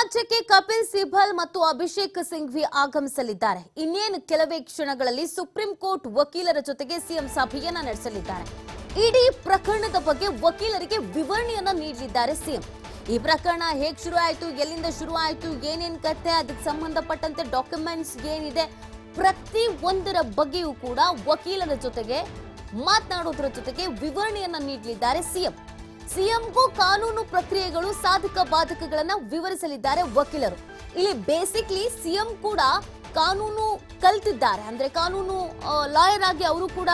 ರಾಜ್ಯಕ್ಕೆ ಕಪಿಲ್ ಸಿಬಲ್ ಮತ್ತು ಅಭಿಷೇಕ್ ಸಿಂಘ್ವಿ ಆಗಮಿಸಲಿದ್ದಾರೆ. ಇನ್ನೇನು ಕೆಲವೇ ಕ್ಷಣಗಳಲ್ಲಿ ಸುಪ್ರೀಂ ಕೋರ್ಟ್ ವಕೀಲರ ಜೊತೆಗೆ ಸಿಎಂ ಸಭೆಯನ್ನ ನಡೆಸಲಿದ್ದಾರೆ. ಇಡೀ ಪ್ರಕರಣದ ಬಗ್ಗೆ ವಕೀಲರಿಗೆ ವಿವರಣೆಯನ್ನ ನೀಡಲಿದ್ದಾರೆ ಸಿಎಂ. ಈ ಪ್ರಕರಣ ಹೇಗೆ ಶುರು ಆಯಿತು, ಎಲ್ಲಿಂದ ಶುರು ಆಯಿತು, ಏನೇನ್ ಕತೆ, ಅದಕ್ಕೆ ಸಂಬಂಧಪಟ್ಟಂತೆ ಡಾಕ್ಯುಮೆಂಟ್ಸ್ ಏನಿದೆ, ಪ್ರತಿ ಒಂದರ ಬಗ್ಗೆಯೂ ಕೂಡ ವಕೀಲರ ಜೊತೆಗೆ ಮಾತನಾಡೋದ್ರ ಜೊತೆಗೆ ವಿವರಣೆಯನ್ನ ನೀಡಲಿದ್ದಾರೆ ಸಿಎಂ. ಸಿಎಂಗೂ ಕಾನೂನು ಪ್ರಕ್ರಿಯೆಗಳು ಸಾಧಕ ಬಾಧಕಗಳನ್ನ ವಿವರಿಸಲಿದ್ದಾರೆ ವಕೀಲರು. ಇಲ್ಲಿ ಬೇಸಿಕ್ಲಿ ಸಿಎಂ ಕೂಡ ಕಾನೂನು ಕಲ್ತಿದ್ದಾರೆ, ಅಂದ್ರೆ ಕಾನೂನು ಲಾಯರ್ ಆಗಿ ಅವರು ಕೂಡ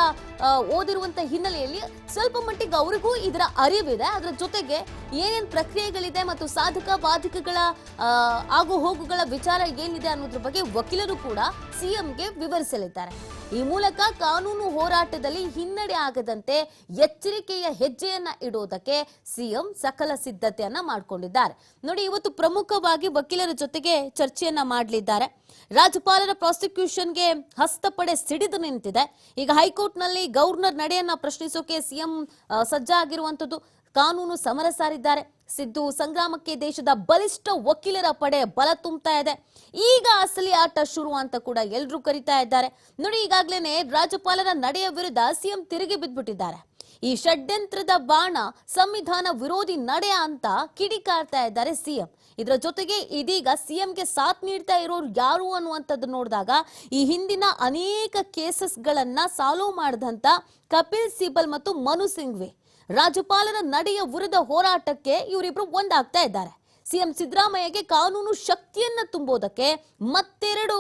ಓದಿರುವಂತ ಹಿನ್ನೆಲೆಯಲ್ಲಿ ಸ್ವಲ್ಪ ಮಟ್ಟಿಗೆ ಅವರಿಗೂ ಇದರ ಅರಿವಿದೆ. ಅದರ ಜೊತೆಗೆ ಏನೇನ್ ಪ್ರಕ್ರಿಯೆಗಳಿದೆ ಮತ್ತು ಸಾಧಕ ಬಾಧಕಗಳ ಆಗು ಹೋಗುಗಳ ವಿಚಾರ ಏನಿದೆ ಅನ್ನೋದ್ರ ಬಗ್ಗೆ ವಕೀಲರು ಕೂಡ ಸಿಎಂಗೆ ವಿವರಿಸಲಿದ್ದಾರೆ. ಈ ಮೂಲಕ ಕಾನೂನು ಹೋರಾಟದಲ್ಲಿ ಹಿನ್ನಡೆ ಆಗದಂತೆ ಎಚ್ಚರಿಕೆಯ ಹೆಜ್ಜೆಯನ್ನ ಇಡೋದಕ್ಕೆ ಸಿಎಂ ಸಕಲ ಸಿದ್ಧತೆಯನ್ನ ಮಾಡಿಕೊಂಡಿದ್ದಾರೆ. ನೋಡಿ, ಇವತ್ತು ಪ್ರಮುಖವಾಗಿ ವಕೀಲರ ಜೊತೆಗೆ ಚರ್ಚೆಯನ್ನ ಮಾಡಲಿದ್ದಾರೆ. ರಾಜ್ಯಪಾಲರ ಪ್ರಾಸಿಕ್ಯೂಷನ್ಗೆ ಹಸ್ತಪಡೆ ಸಿಡಿದು ನಿಂತಿದೆ. ಈಗ ಹೈಕೋರ್ಟ್ ನಲ್ಲಿ ಗವರ್ನರ್ ನಡೆಯನ್ನ ಪ್ರಶ್ನಿಸೋಕೆ ಸಿಎಂ ಸಜ್ಜಾಗಿರುವಂತದ್ದು. ಕಾನೂನು ಸಮರ ಸಾರಿದ್ದಾರೆ. ಸಿದ್ದು ಸಂಗ್ರಾಮಕ್ಕೆ ದೇಶದ ಬಲಿಷ್ಠ ವಕೀಲರ ಪಡೆ ಬಲ ತುಂಬುತ್ತಾ ಇದೆ. ಈಗ ಅಸಲಿ ಆಟ ಶುರು ಅಂತ ಕೂಡ ಎಲ್ಲರೂ ಕರೀತಾ ಇದ್ದಾರೆ. ನೋಡಿ, ಈಗಾಗಲೇ ರಾಜ್ಯಪಾಲರ ನಡೆಯ ವಿರುದ್ಧ ಸಿಎಂ ತಿರುಗಿ ಬಿದ್ದುಬಿಟ್ಟಿದ್ದಾರೆ. ಈ ಷಡ್ಯಂತ್ರದ ಬಾಣ ಸಂವಿಧಾನ ವಿರೋಧಿ ನಡೆ ಅಂತ ಕಿಡಿಕಾರ್ತಾ ಇದ್ದಾರೆ ಸಿಎಂ. ಇದರ ಜೊತೆಗೆ ಇದೀಗ ಸಿಎಂಗೆ ಸಾಥ್ ನೀಡ್ತಾ ಇರೋರು ಯಾರು ಅನ್ನುವಂಥದ್ದು ನೋಡಿದಾಗ ಈ ಹಿಂದಿನ ಅನೇಕ ಕೇಸಸ್ಗಳನ್ನ ಸಾಲ್ವ್ ಮಾಡಿದಂತ ಕಪಿಲ್ ಸಿಬಲ್ ಮತ್ತು ಮನು ಸಿಂಘ್ವಿ ರಾಜ್ಯಪಾಲರ ನಡೆಯ ವಿರುದ್ಧ ಹೋರಾಟಕ್ಕೆ ಇವರಿಬ್ರು ಒಂದಾಗ್ತಾ ಇದ್ದಾರೆ. ಸಿಎಂ ಸಿದ್ದರಾಮಯ್ಯಗೆ ಕಾನೂನು ಶಕ್ತಿಯನ್ನ ತುಂಬೋದಕ್ಕೆ ಮತ್ತೆರಡು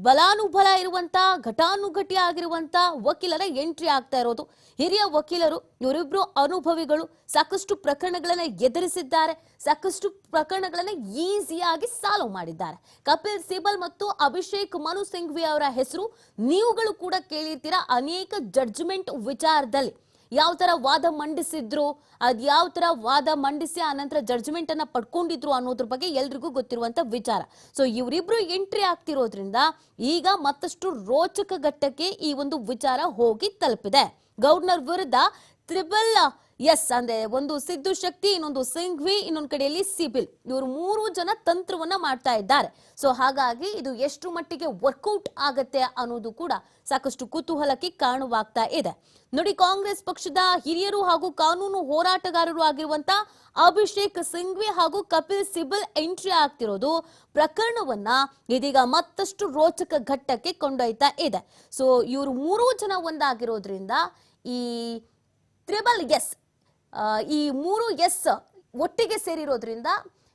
ಬಲಾನುಬಲ ಇರುವಂತ ಘಟಾನುಘಟಿ ಆಗಿರುವಂತ ವಕೀಲರ ಎಂಟ್ರಿ ಆಗ್ತಾ ಇರೋದು. ಹಿರಿಯ ವಕೀಲರು, ಇವರಿಬ್ರು ಅನುಭವಿಗಳು, ಸಾಕಷ್ಟು ಪ್ರಕರಣಗಳನ್ನ ಎದುರಿಸಿದ್ದಾರೆ, ಸಾಕಷ್ಟು ಪ್ರಕರಣಗಳನ್ನ ಈಸಿಯಾಗಿ ಸಾಲ್ವ್ ಮಾಡಿದ್ದಾರೆ. ಕಪಿಲ್ ಸಿಬಲ್ ಮತ್ತು ಅಭಿಷೇಕ್ ಮನು ಸಿಂಘ್ವಿ ಅವರ ಹೆಸರು ನೀವುಗಳು ಕೂಡ ಕೇಳಿರ್ತೀರಾ. ಅನೇಕ ಜಡ್ಜ್ಮೆಂಟ್ ವಿಚಾರದಲ್ಲಿ ಯಾವ ತರ ವಾದ ಮಂಡಿಸಿದ್ರು, ಅದ್ ಯಾವ ತರ ವಾದ ಮಂಡಿಸಿ ಆ ನಂತರ ಜಡ್ಜ್ಮೆಂಟ್ ಅನ್ನ ಪಡ್ಕೊಂಡಿದ್ರು ಅನ್ನೋದ್ರ ಬಗ್ಗೆ ಎಲ್ರಿಗೂ ಗೊತ್ತಿರುವಂತ ವಿಚಾರ. ಸೊ ಇವರಿಬ್ರು ಎಂಟ್ರಿ ಆಗ್ತಿರೋದ್ರಿಂದ ಈಗ ಮತ್ತಷ್ಟು ರೋಚಕ ಘಟ್ಟಕ್ಕೆ ಈ ಒಂದು ವಿಚಾರ ಹೋಗಿ ತಲುಪಿದೆ. ಗವರ್ನರ್ ವಿರುದ್ಧ ತ್ರಿಬಲ್ ಎಸ್ ಅಂದ್ರೆ ಒಂದು ಸಿದ್ದು ಶಕ್ತಿ, ಇನ್ನೊಂದು ಸಿಂಘ್ವಿ, ಇನ್ನೊಂದು ಕಡೆಯಲ್ಲಿ ಸಿಬಿಲ್, ಇವರು ಮೂರು ಜನ ತಂತ್ರವನ್ನ ಮಾಡ್ತಾ ಇದ್ದಾರೆ. ಸೊ ಹಾಗಾಗಿ ಇದು ಎಷ್ಟು ಮಟ್ಟಿಗೆ ವರ್ಕೌಟ್ ಆಗತ್ತೆ ಅನ್ನೋದು ಕೂಡ ಸಾಕಷ್ಟು ಕುತೂಹಲಕ್ಕೆ ಕಾರಣವಾಗ್ತಾ ಇದೆ. ನೋಡಿ, ಕಾಂಗ್ರೆಸ್ ಪಕ್ಷದ ಹಿರಿಯರು ಹಾಗೂ ಕಾನೂನು ಹೋರಾಟಗಾರರು ಆಗಿರುವಂತ ಅಭಿಷೇಕ್ ಸಿಂಘ್ವಿ ಹಾಗೂ ಕಪಿಲ್ ಸಿಬಲ್ ಎಂಟ್ರಿ ಆಗ್ತಿರೋದು ಪ್ರಕರಣವನ್ನ ಇದೀಗ ಮತ್ತಷ್ಟು ರೋಚಕ ಘಟ್ಟಕ್ಕೆ ಕೊಂಡೊಯ್ತಾ ಇದೆ. ಸೊ ಇವರು ಮೂರೂ ಜನ ಒಂದಾಗಿರೋದ್ರಿಂದ ಈ ತ್ರಿಬಲ್ ಎಸ್, ಈ ಮೂರು ಎಸ್ ಒಟ್ಟಿಗೆ ಸೇರಿರೋದ್ರಿಂದ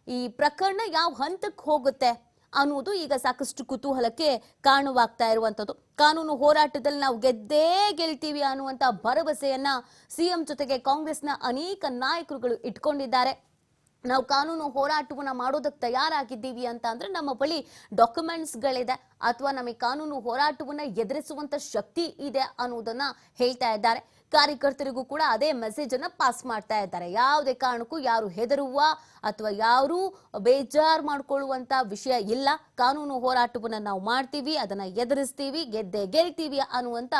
ಈ ಪ್ರಕರಣ ಯಾವ ಹಂತಕ್ಕೆ ಹೋಗುತ್ತೆ ಅನ್ನೋದು ಈಗ ಸಾಕಷ್ಟು ಕುತೂಹಲಕ್ಕೆ ಕಾರಣವಾಗ್ತಾ ಇರುವಂತದ್ದು. ಕಾನೂನು ಹೋರಾಟದಲ್ಲಿ ನಾವು ಗೆದ್ದೇ ಗೆಲ್ತೀವಿ ಅನ್ನುವಂತ ಭರವಸೆಯನ್ನ ಸಿಎಂ ಜೊತೆಗೆ ಕಾಂಗ್ರೆಸ್ನ ಅನೇಕ ನಾಯಕರುಗಳು ಇಟ್ಕೊಂಡಿದ್ದಾರೆ. ನಾವು ಕಾನೂನು ಹೋರಾಟವನ್ನ ಮಾಡೋದಕ್ಕೆ ತಯಾರಾಗಿದ್ದೀವಿ ಅಂತ ಅಂದ್ರೆ ನಮ್ಮ ಬಳಿ ಡಾಕ್ಯುಮೆಂಟ್ಸ್ಗಳಿದೆ ಅಥವಾ ನಮಗೆ ಕಾನೂನು ಹೋರಾಟವನ್ನ ಎದುರಿಸುವಂತ ಶಕ್ತಿ ಇದೆ ಅನ್ನೋದನ್ನ ಹೇಳ್ತಾ ಇದ್ದಾರೆ. ಕಾರ್ಯಕರ್ತರಿಗೂ ಕೂಡ ಅದೇ ಮೆಸೇಜ್ ಅನ್ನ ಪಾಸ್ ಮಾಡ್ತಾ ಇದ್ದಾರೆ. ಯಾವುದೇ ಕಾರಣಕ್ಕೂ ಯಾರು ಹೆದರುವ ಅಥವಾ ಯಾರು ಬೇಜಾರು ಮಾಡ್ಕೊಳ್ಳುವಂತ ವಿಷಯ ಇಲ್ಲ. ಕಾನೂನು ಹೋರಾಟವನ್ನ ನಾವು ಮಾಡ್ತೀವಿ, ಅದನ್ನ ಎದುರಿಸ್ತೀವಿ, ಗೆದ್ದೇ ಗೆಲ್ತೀವಿ ಅನ್ನುವಂತ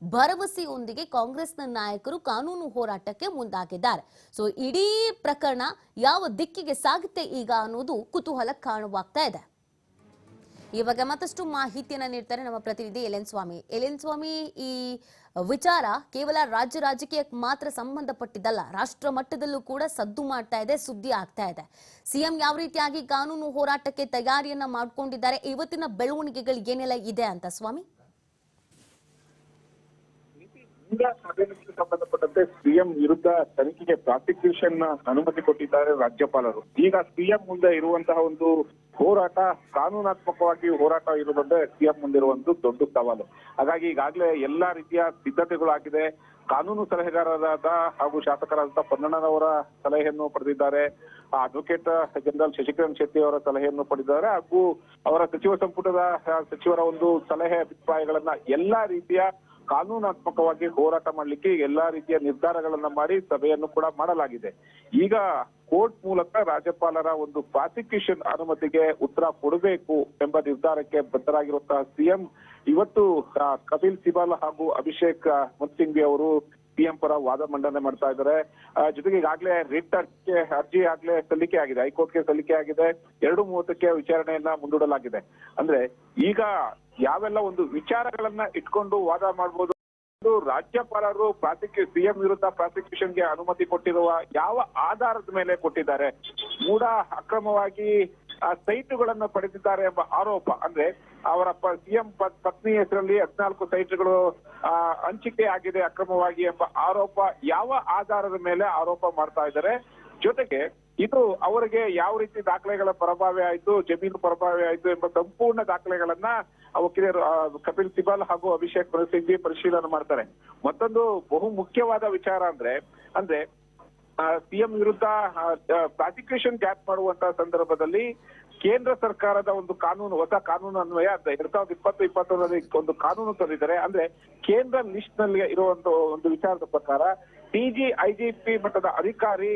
ಭರವಸೆಯೊಂದಿಗೆ ಕಾಂಗ್ರೆಸ್ನ ನಾಯಕರು ಕಾನೂನು ಹೋರಾಟಕ್ಕೆ ಮುಂದಾಗಿದ್ದಾರೆ. ಸೊ ಇಡೀ ಪ್ರಕರಣ ಯಾವ ದಿಕ್ಕಿಗೆ ಸಾಗುತ್ತೆ ಈಗ ಅನ್ನೋದು ಕುತೂಹಲ ಕಾರಣವಾಗ್ತಾ ಇದೆ. ಇವಾಗ ಮತ್ತಷ್ಟು ಮಾಹಿತಿಯನ್ನ ನೀಡ್ತಾರೆ ನಮ್ಮ ಪ್ರತಿನಿಧಿ ಎಲೆನ್ ಸ್ವಾಮಿ. ಎಲೆನ್ ಸ್ವಾಮಿ, ಈ ವಿಚಾರ ಕೇವಲ ರಾಜಕೀಯಕ್ಕೆ ಮಾತ್ರ ಸಂಬಂಧಪಟ್ಟಿದ್ದಲ್ಲ, ರಾಷ್ಟ್ರ ಮಟ್ಟದಲ್ಲೂ ಕೂಡ ಸದ್ದು ಮಾಡ್ತಾ ಇದೆ, ಸುದ್ದಿ ಆಗ್ತಾ ಇದೆ. ಸಿಎಂ ಯಾವ ರೀತಿಯಾಗಿ ಕಾನೂನು ಹೋರಾಟಕ್ಕೆ ತಯಾರಿಯನ್ನ ಮಾಡ್ಕೊಂಡಿದ್ದಾರೆ, ಇವತ್ತಿನ ಬೆಳವಣಿಗೆಗಳು ಏನೆಲ್ಲ ಇದೆ ಅಂತ ಸ್ವಾಮಿ? ಸಂಬಂಧಪಟ್ಟಂತೆ ಸಿಎಂ ವಿರುದ್ಧ ತನಿಖೆಗೆ ಪ್ರಾಸಿಕ್ಯೂಷನ್ ಅನುಮತಿ ಕೊಟ್ಟಿದ್ದಾರೆ ರಾಜ್ಯಪಾಲರು. ಈಗ ಸಿಎಂ ಮುಂದೆ ಇರುವಂತಹ ಒಂದು ಹೋರಾಟ ಕಾನೂನಾತ್ಮಕವಾಗಿ ಹೋರಾಟ ಇರುವುದಂದ್ರೆ ಸಿಎಂ ಮುಂದಿರುವಂತ ದೊಡ್ಡ ಸವಾಲು. ಹಾಗಾಗಿ ಈಗಾಗಲೇ ಎಲ್ಲಾ ರೀತಿಯ ಸಿದ್ಧತೆಗಳಾಗಿದೆ. ಕಾನೂನು ಸಲಹೆಗಾರರಾದ ಹಾಗೂ ಶಾಸಕರಾದ ಪೊನ್ನಣ್ಣನವರ ಸಲಹೆಯನ್ನು ಪಡೆದಿದ್ದಾರೆ. ಅಡ್ವೊಕೇಟ್ ಜನರಲ್ ಶಶಿಕಾಂತ್ ಶೆಟ್ಟಿ ಅವರ ಸಲಹೆಯನ್ನು ಪಡೆದಿದ್ದಾರೆ. ಹಾಗೂ ಅವರ ಸಚಿವ ಸಂಪುಟದ ಸಚಿವರ ಒಂದು ಸಲಹೆ ಅಭಿಪ್ರಾಯಗಳನ್ನ ಎಲ್ಲಾ ರೀತಿಯ ಕಾನೂನಾತ್ಮಕವಾಗಿ ಹೋರಾಟ ಮಾಡಲಿಕ್ಕೆ ಎಲ್ಲಾ ರೀತಿಯ ನಿರ್ಧಾರಗಳನ್ನ ಮಾಡಿ ಸಭೆಯನ್ನು ಕೂಡ ಮಾಡಲಾಗಿದೆ. ಈಗ ಕೋರ್ಟ್ ಮೂಲಕ ರಾಜ್ಯಪಾಲರ ಒಂದು ಪ್ರಾಸಿಕ್ಯೂಷನ್ ಅನುಮತಿಗೆ ಉತ್ತರ ಕೊಡಬೇಕು ಎಂಬ ನಿರ್ಧಾರಕ್ಕೆ ಬದ್ಧರಾಗಿರುವಂತಹ ಸಿಎಂ ಇವತ್ತು ಕಪಿಲ್ ಸಿಬಲ್ ಹಾಗೂ ಅಭಿಷೇಕ್ ಮನು ಸಿಂಘ್ವಿ ಅವರು ಸಿಎಂ ಪರ ವಾದ ಮಂಡನೆ ಮಾಡ್ತಾ ಇದ್ದಾರೆ. ಜೊತೆಗೆ ಈಗಾಗಲೇ ರಿಟ್ ಅರ್ಜಿ ಆಗ್ಲೇ ಸಲ್ಲಿಕೆ ಆಗಿದೆ, ಹೈಕೋರ್ಟ್ಗೆ ಸಲ್ಲಿಕೆ ಆಗಿದೆ. 2:30ಕ್ಕೆ ವಿಚಾರಣೆಯನ್ನ ಮುಂದೂಡಲಾಗಿದೆ. ಅಂದ್ರೆ ಈಗ ಯಾವೆಲ್ಲ ಒಂದು ವಿಚಾರಗಳನ್ನ ಇಟ್ಕೊಂಡು ವಾದ ಮಾಡಬಹುದು, ರಾಜ್ಯಪಾಲರು ಸಿಎಂ ವಿರುದ್ಧ ಪ್ರಾಸಿಕ್ಯೂಷನ್ಗೆ ಅನುಮತಿ ಕೊಟ್ಟಿರುವ ಯಾವ ಆಧಾರದ ಮೇಲೆ ಕೊಟ್ಟಿದ್ದಾರೆ, ಮೂಡ ಅಕ್ರಮವಾಗಿ ಸೈಟುಗಳನ್ನು ಪಡೆದಿದ್ದಾರೆ ಎಂಬ ಆರೋಪ, ಅಂದ್ರೆ ಅವರ ಸಿಎಂ ಪತ್ನಿ ಹೆಸರಲ್ಲಿ 14 ಸೈಟ್ಗಳು ಹಂಚಿಕೆ ಆಗಿದೆ ಅಕ್ರಮವಾಗಿ ಎಂಬ ಆರೋಪ ಯಾವ ಆಧಾರದ ಮೇಲೆ ಆರೋಪ ಮಾಡ್ತಾ ಇದ್ದಾರೆ. ಜೊತೆಗೆ ಇದು ಅವರಿಗೆ ಯಾವ ರೀತಿ ದಾಖಲೆಗಳ ಪರಭಾವೆ ಆಯ್ತು, ಜಮೀನು ಪರಭಾವೆ ಆಯ್ತು ಎಂಬ ಸಂಪೂರ್ಣ ದಾಖಲೆಗಳನ್ನ ವಕೀಲರು ಕಪಿಲ್ ಸಿಬಲ್ ಹಾಗೂ ಅಭಿಷೇಕ್ ಮನು ಸಿಂಘ್ವಿ ಪರಿಶೀಲನೆ ಮಾಡ್ತಾರೆ. ಮತ್ತೊಂದು ಬಹು ಮುಖ್ಯವಾದ ವಿಚಾರ ಅಂದ್ರೆ ಸಿಎಂ ವಿರುದ್ಧ ಪ್ರಾಸಿಕ್ಯೂಷನ್ ಗ್ಯಾಪ್ ಮಾಡುವಂತಹ ಸಂದರ್ಭದಲ್ಲಿ ಕೇಂದ್ರ ಸರ್ಕಾರದ ಒಂದು ಹೊಸ ಕಾನೂನು ಅನ್ವಯ 2020-21ರಲ್ಲಿ ಒಂದು ಕಾನೂನು ತಂದಿದ್ದಾರೆ. ಅಂದ್ರೆ ಕೇಂದ್ರ ಲಿಸ್ಟ್ ನಲ್ಲಿ ಇರುವಂತ ಒಂದು ವಿಚಾರದ ಪ್ರಕಾರ ಐಜಿಪಿ ಮಟ್ಟದ ಅಧಿಕಾರಿ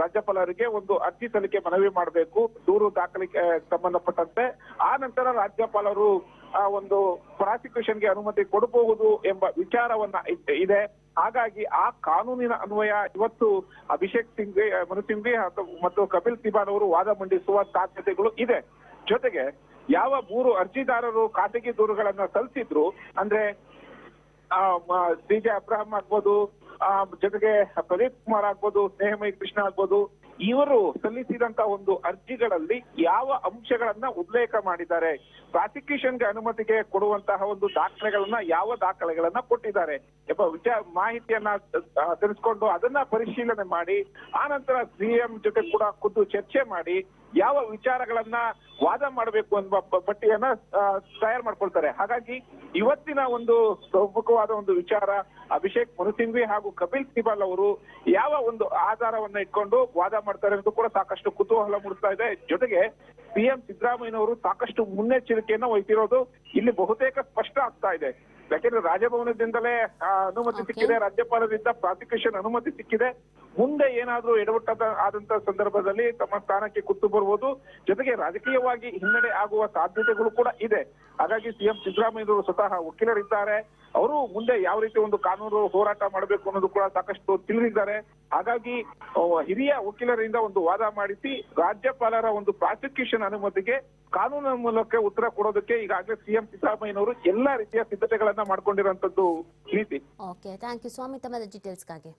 ರಾಜ್ಯಪಾಲರಿಗೆ ಒಂದು ಅರ್ಜಿ ಸಲ್ಲಿಕೆ ಮನವಿ ಮಾಡಬೇಕು ದೂರು ದಾಖಲಿಕೆ ಸಂಬಂಧಪಟ್ಟಂತೆ. ಆ ನಂತರ ರಾಜ್ಯಪಾಲರು ಒಂದು ಪ್ರಾಸಿಕ್ಯೂಷನ್ಗೆ ಅನುಮತಿ ಕೊಡಬಹುದು ಎಂಬ ವಿಚಾರವನ್ನ ಇದೆ. ಹಾಗಾಗಿ ಆ ಕಾನೂನಿನ ಅನ್ವಯ ಇವತ್ತು ಅಭಿಷೇಕ್ ಮನು ಸಿಂಘ್ವಿ ಮತ್ತು ಕಪಿಲ್ ಸಿಬಲ್ ಅವರು ವಾದ ಮಂಡಿಸುವ ಸಾಧ್ಯತೆಗಳು ಇದೆ. ಜೊತೆಗೆ ಯಾವ 3 ಅರ್ಜಿದಾರರು ಖಾಸಗಿ ದೂರುಗಳನ್ನ ಸಲ್ಲಿಸಿದ್ರು, ಅಂದ್ರೆ ಸಿಜೆ ಅಬ್ರಹಂ ಆಗ್ಬೋದು, ಜೊತೆಗೆ ಪ್ರದೀಪ್ ಕುಮಾರ್ ಆಗ್ಬೋದು, ಸ್ನೇಹಮಯಿ ಕೃಷ್ಣ ಆಗ್ಬೋದು, ಇವರು ಸಲ್ಲಿಸಿದಂತ ಒಂದು ಅರ್ಜಿಗಳಲ್ಲಿ ಯಾವ ಅಂಶಗಳನ್ನ ಉಲ್ಲೇಖ ಮಾಡಿದ್ದಾರೆ, ಪ್ರಾಸಿಕ್ಯೂಷನ್ಗೆ ಅನುಮತಿಗೆ ಕೊಡುವಂತಹ ಒಂದು ಯಾವ ದಾಖಲೆಗಳನ್ನ ಕೊಟ್ಟಿದ್ದಾರೆ ಎಂಬ ಮಾಹಿತಿಯನ್ನ ತಿಳಿಸ್ಕೊಂಡು ಅದನ್ನ ಪರಿಶೀಲನೆ ಮಾಡಿ ಆ ನಂತರ ಸಿಎಂ ಜೊತೆ ಕೂಡ ಖುದ್ದು ಚರ್ಚೆ ಮಾಡಿ ಯಾವ ವಿಚಾರಗಳನ್ನ ವಾದ ಮಾಡಬೇಕು ಎಂಬ ಪಟ್ಟಿಯನ್ನ ತಯಾರು ಮಾಡ್ಕೊಳ್ತಾರೆ. ಹಾಗಾಗಿ ಇವತ್ತಿನ ಒಂದು ಪ್ರಮುಖವಾದ ಒಂದು ವಿಚಾರ, ಅಭಿಷೇಕ್ ಮನು ಸಿಂಘ್ವಿ ಹಾಗೂ ಕಪಿಲ್ ಸಿಬಲ್ ಅವರು ಯಾವ ಒಂದು ಆಧಾರವನ್ನ ಇಟ್ಕೊಂಡು ವಾದ ಮಾಡ್ತಾರೆ ಎಂದು ಕೂಡ ಸಾಕಷ್ಟು ಕುತೂಹಲ ಮೂಡಿಸ್ತಾ ಇದೆ. ಜೊತೆಗೆ ಸಿಎಂ ಸಿದ್ದರಾಮಯ್ಯನವರು ಸಾಕಷ್ಟು ಮುನ್ನೆಚ್ಚರಿಕೆಯನ್ನ ವಹಿಸಿರೋದು ಇಲ್ಲಿ ಬಹುತೇಕ ಸ್ಪಷ್ಟ ಆಗ್ತಾ ಇದೆ. ಯಾಕೆಂದ್ರೆ ರಾಜಭವನದಿಂದಲೇ ಅನುಮತಿ ಸಿಕ್ಕಿದೆ, ರಾಜ್ಯಪಾಲರಿಂದ ಪ್ರಾಸಿಕ್ಯೂಷನ್ ಅನುಮತಿ ಸಿಕ್ಕಿದೆ. ಮುಂದೆ ಏನಾದ್ರೂ ಆದಂತ ಸಂದರ್ಭದಲ್ಲಿ ತಮ್ಮ ಸ್ಥಾನಕ್ಕೆ ಕುತ್ತು ಬರ್ಬೋದು. ಜೊತೆಗೆ ರಾಜಕೀಯವಾಗಿ ಹಿನ್ನಡೆ ಆಗುವ ಸಾಧ್ಯತೆಗಳು ಕೂಡ ಇದೆ. ಹಾಗಾಗಿ ಸಿಎಂ ಸಿದ್ದರಾಮಯ್ಯನವರು ಸ್ವತಃ ವಕೀಲರಿದ್ದಾರೆ, ಅವರು ಮುಂದೆ ಯಾವ ರೀತಿ ಒಂದು ಕಾನೂನು ಹೋರಾಟ ಮಾಡಬೇಕು ಅನ್ನೋದು ಕೂಡ ಸಾಕಷ್ಟು ತಿಳಿದಿದ್ದಾರೆ. ಹಾಗಾಗಿ ಹಿರಿಯ ವಕೀಲರಿಂದ ಒಂದು ವಾದ ಮಾಡಿಸಿ ರಾಜ್ಯಪಾಲರ ಒಂದು ಪ್ರಾಸಿಕ್ಯೂಷನ್ ಅನುಮತಿಗೆ ಕಾನೂನಿನ ಮೂಲಕ ಉತ್ತರ ಕೊಡೋದಕ್ಕೆ ಈಗಾಗಲೇ ಸಿಎಂ ಸಿದ್ದರಾಮಯ್ಯನವರು ಎಲ್ಲಾ ರೀತಿಯ ಸಿದ್ಧತೆಗಳನ್ನ ಮಾಡ್ಕೊಂಡಿರುವಂತದ್ದು ನೀತಿ. ಓಕೆ, ಥ್ಯಾಂಕ್ ಯು ಸ್ವಾಮಿ ತಮ್ಮ ಡೀಟೇಲ್ಸ್ಗಾಗಿ.